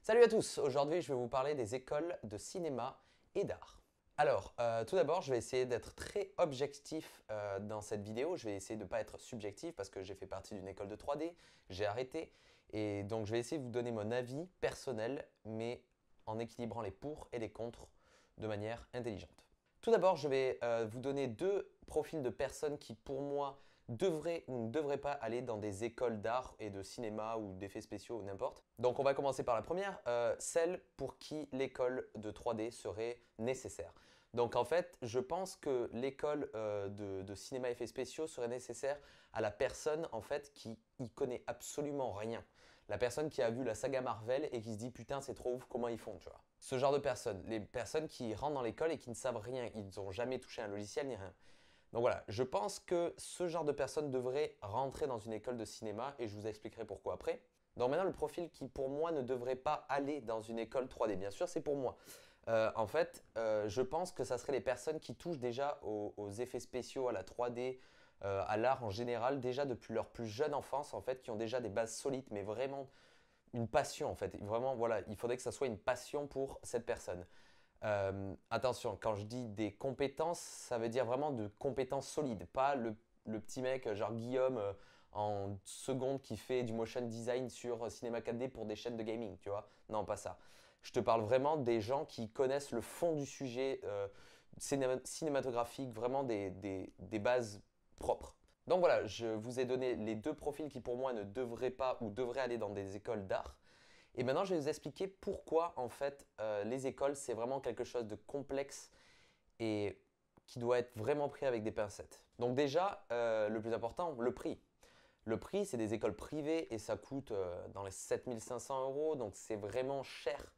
Salut à tous, aujourd'hui je vais vous parler des écoles de cinéma et d'art. Alors, tout d'abord, je vais essayer d'être très objectif dans cette vidéo. Je vais essayer de ne pas être subjectif parce que j'ai fait partie d'une école de 3D, j'ai arrêté. Et donc je vais essayer de vous donner mon avis personnel, mais en équilibrant les pour et les contre de manière intelligente. Tout d'abord, je vais vous donner deux profils de personnes qui, pour moi, devraient ou ne devraient pas aller dans des écoles d'art et de cinéma ou d'effets spéciaux ou n'importe. Donc on va commencer par la première, celle pour qui l'école de 3D serait nécessaire. Donc en fait, je pense que l'école de cinéma effets spéciaux serait nécessaire à la personne en fait qui y connaît absolument rien. La personne qui a vu la saga Marvel et qui se dit putain c'est trop ouf comment ils font, tu vois. Ce genre de personnes, les personnes qui rentrent dans l'école et qui ne savent rien, ils n'ont jamais touché un logiciel ni rien. Donc voilà, je pense que ce genre de personnes devrait rentrer dans une école de cinéma et je vous expliquerai pourquoi après. Donc maintenant, le profil qui pour moi ne devrait pas aller dans une école 3D, bien sûr, c'est pour moi. En fait, je pense que ça serait les personnes qui touchent déjà aux effets spéciaux, à la 3D, à l'art en général, déjà depuis leur plus jeune enfance, en fait, qui ont déjà des bases solides, mais vraiment une passion, en fait. Vraiment, voilà, il faudrait que ça soit une passion pour cette personne. Attention, quand je dis des compétences, ça veut dire vraiment de compétences solides, pas le petit mec genre Guillaume en seconde qui fait du motion design sur Cinéma 4D pour des chaînes de gaming, tu vois. Non, pas ça. Je te parle vraiment des gens qui connaissent le fond du sujet cinématographique, vraiment des bases propres. Donc voilà, je vous ai donné les deux profils qui pour moi ne devraient pas ou devraient aller dans des écoles d'art. Et maintenant, je vais vous expliquer pourquoi, en fait, les écoles, c'est vraiment quelque chose de complexe et qui doit être vraiment pris avec des pincettes. Donc déjà, le plus important, le prix. Le prix, c'est des écoles privées et ça coûte dans les 7 500 €, donc c'est vraiment cher.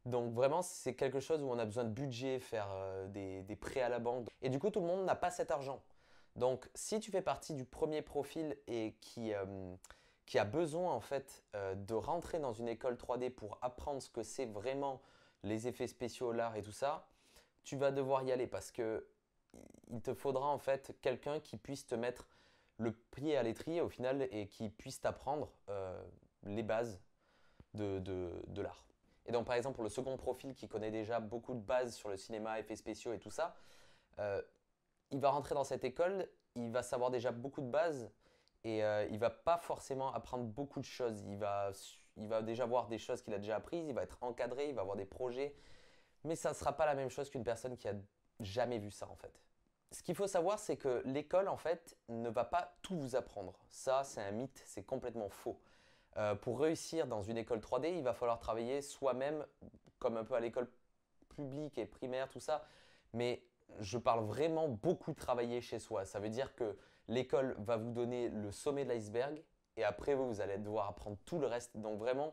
Donc vraiment, c'est quelque chose où on a besoin de budget, faire des prêts à la banque. Et du coup, tout le monde n'a pas cet argent. Donc si tu fais partie du premier profil et qui a besoin en fait de rentrer dans une école 3D pour apprendre ce que c'est vraiment les effets spéciaux, l'art et tout ça, tu vas devoir y aller parce que il te faudra en fait quelqu'un qui puisse te mettre le pied à l'étrier au final et qui puisse t'apprendre les bases de l'art. Et donc par exemple pour le second profil qui connaît déjà beaucoup de bases sur le cinéma, effets spéciaux et tout ça, euh, il va rentrer dans cette école, il va savoir déjà beaucoup de bases et il va pas forcément apprendre beaucoup de choses. Il va déjà voir des choses qu'il a déjà apprises, il va être encadré, il va avoir des projets, mais ça ne sera pas la même chose qu'une personne qui a jamais vu ça en fait. Ce qu'il faut savoir, c'est que l'école en fait ne va pas tout vous apprendre. Ça, c'est un mythe, c'est complètement faux. Pour réussir dans une école 3D, il va falloir travailler soi-même, comme un peu à l'école publique et primaire, tout ça. Mais je parle vraiment beaucoup travailler chez soi. Ça veut dire que l'école va vous donner le sommet de l'iceberg et après vous allez devoir apprendre tout le reste. Donc vraiment,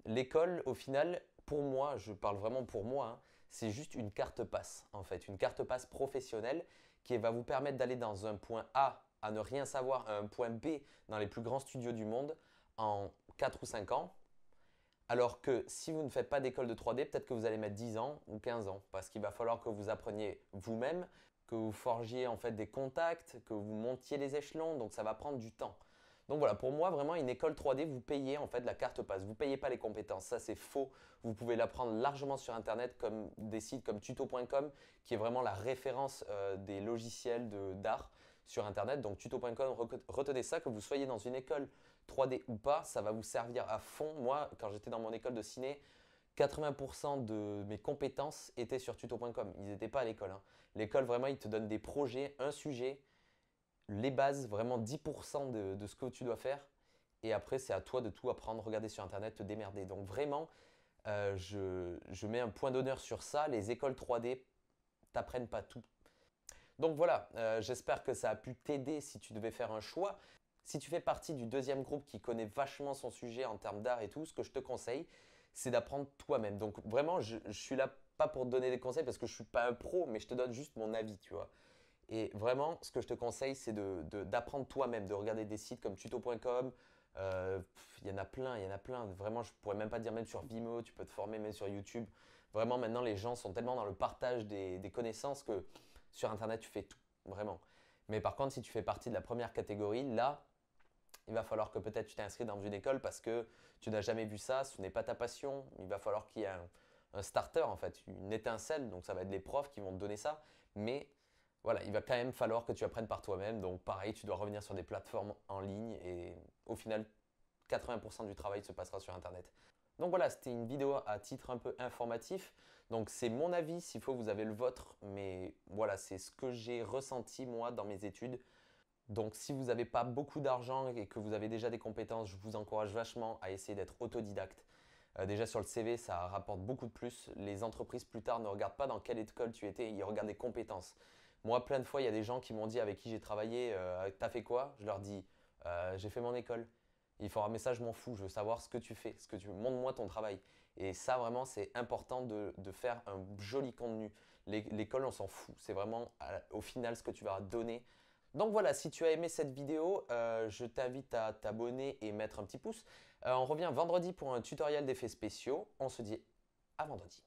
l'école, au final, pour moi, je parle vraiment pour moi, hein, c'est juste une carte passe en fait, une carte passe professionnelle qui va vous permettre d'aller dans un point A à ne rien savoir, à un point B dans les plus grands studios du monde en 4 ou 5 ans. Alors que si vous ne faites pas d'école de 3D, peut-être que vous allez mettre 10 ans ou 15 ans parce qu'il va falloir que vous appreniez vous-même, que vous forgiez en fait des contacts, que vous montiez les échelons, donc ça va prendre du temps. Donc voilà, pour moi, vraiment, une école 3D, vous payez en fait la carte passe. Vous ne payez pas les compétences. Ça, c'est faux. Vous pouvez l'apprendre largement sur Internet, comme des sites comme tuto.com, qui est vraiment la référence des logiciels d'art sur Internet. Donc tuto.com, retenez ça, que vous soyez dans une école 3D ou pas, ça va vous servir à fond. Moi, quand j'étais dans mon école de ciné, 80% de mes compétences étaient sur tuto.com. Ils n'étaient pas à l'école, hein. L'école, vraiment, ils te donnent des projets, un sujet, les bases, vraiment 10% de ce que tu dois faire. Et après, c'est à toi de tout apprendre, regarder sur Internet, te démerder. Donc vraiment, je mets un point d'honneur sur ça. Les écoles 3D t'apprennent pas tout. Donc voilà, j'espère que ça a pu t'aider si tu devais faire un choix. Si tu fais partie du deuxième groupe qui connaît vachement son sujet en termes d'art et tout, ce que je te conseille, c'est d'apprendre toi-même. Donc vraiment, je suis là pas pour te donner des conseils parce que je suis pas un pro, mais je te donne juste mon avis, tu vois. Et vraiment, ce que je te conseille, c'est d'apprendre toi-même, de regarder des sites comme tuto.com. Il y en a plein, il y en a plein. Vraiment, je pourrais même pas dire même sur Vimeo, tu peux te former même sur YouTube. Vraiment, maintenant, les gens sont tellement dans le partage des connaissances que sur Internet, tu fais tout, vraiment. Mais par contre, si tu fais partie de la première catégorie, là, Il va falloir que peut-être tu t'es inscrit dans une école parce que tu n'as jamais vu ça, ce n'est pas ta passion. Il va falloir qu'il y ait un starter en fait, une étincelle. Donc ça va être les profs qui vont te donner ça. Mais voilà, il va quand même falloir que tu apprennes par toi-même. Donc pareil, tu dois revenir sur des plateformes en ligne et au final, 80% du travail se passera sur Internet. Donc voilà, c'était une vidéo à titre un peu informatif. Donc c'est mon avis, s'il faut vous avez le vôtre, mais voilà, c'est ce que j'ai ressenti moi dans mes études. Donc si vous n'avez pas beaucoup d'argent et que vous avez déjà des compétences, je vous encourage vachement à essayer d'être autodidacte. Déjà sur le CV, ça rapporte beaucoup de plus. Les entreprises plus tard ne regardent pas dans quelle école tu étais, ils regardent les compétences. Moi, plein de fois, il y a des gens qui m'ont dit avec qui j'ai travaillé, t'as fait quoi? Je leur dis, j'ai fait mon école. Il faut un message, je m'en fous, je veux savoir ce que tu fais, montre-moi ton travail. Et ça, vraiment, c'est important de faire un joli contenu. L'école, on s'en fout. C'est vraiment au final ce que tu vas donner. Donc voilà, si tu as aimé cette vidéo, je t'invite à t'abonner et mettre un petit pouce. On revient vendredi pour un tutoriel d'effets spéciaux. On se dit à vendredi.